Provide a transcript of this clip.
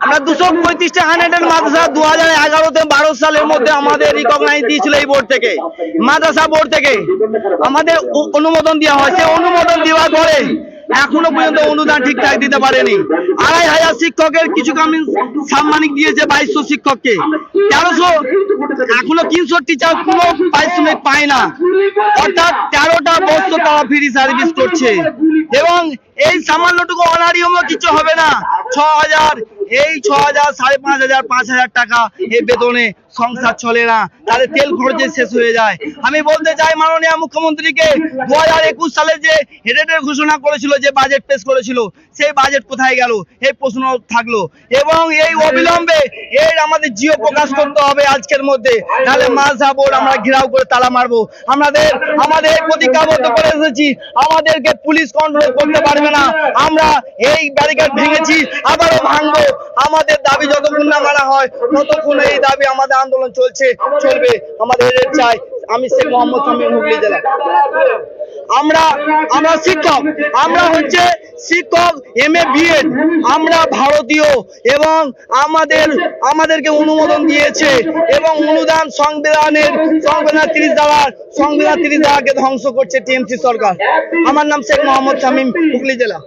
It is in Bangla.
আমরা 235টা হান্ড্রেড মাদ্রাসা 2011-12 সালের মধ্যে আমাদের রিকগনাইজ দিয়েছিল এই বোর্ড থেকে, মাদ্রাসা বোর্ড থেকে আমাদের অনুমোদন দেওয়া হয়। সেই অনুমোদন দেওয়ার পরে এখনো পর্যন্ত অনুদান ঠিকঠাক দিতে পারেনি। 2500 শিক্ষকের কিছু কামিন সাম্মানিক দিয়েছে, 2200 শিক্ষককে 1300, এখনো 300 টিচার কোনো পারিশ্রমিক পায় না। অর্থাৎ 13টা বছর তারা ফ্রি সার্ভিস করছে এবং এই সামান্যটুকু অনারিয়মও কিছু হবে না। 6000, এই 6000, 5500, 5000 টাকা এই বেতনে সংসার চলে না, তাদের তেল খরচে শেষ হয়ে যায়। আমি বলতে চাই মাননীয় মুখ্যমন্ত্রীকে, 2021 সালে যে হেডেটের ঘোষণা করেছিল, যে বাজেট পেশ করেছিল, সেই বাজেট কোথায় গেল এই প্রশ্ন থাকলো। এবং এই অবিলম্বে এর আমাদের জিও প্রকাশ করতে হবে আজকের মধ্যে, তাহলে মাদ্রাসা বোর্ড আমরা ঘেরাও করে তালা মারবো। আমাদের প্রতিজ্ঞাবদ্ধ করে এসেছি, আমাদেরকে পুলিশ কন্ট্রোল করতে পারবে না। আমরা এই ব্যারিকেড ভেঙেছি, আবারও ভাঙবো। আমাদের দাবি যতক্ষণ না মানা হয় ততক্ষণ এই দাবি, আমাদের আন্দোলন চলবে। আমাদের চাই। আমি শেখ মোহাম্মদ শামীম, হুগলি জেলা। আমরা শিক্ষক, আমরা হচ্ছে শিক্ষক MA BEd, আমরা ভারতীয় এবং আমাদেরকে অনুমোদন দিয়েছে এবং অনুদান সংবিধান 30 ধারাকে ধ্বংস করছে TMC সরকার। আমার নাম শেখ মোহাম্মদ শামীম, হুগলি জেলা।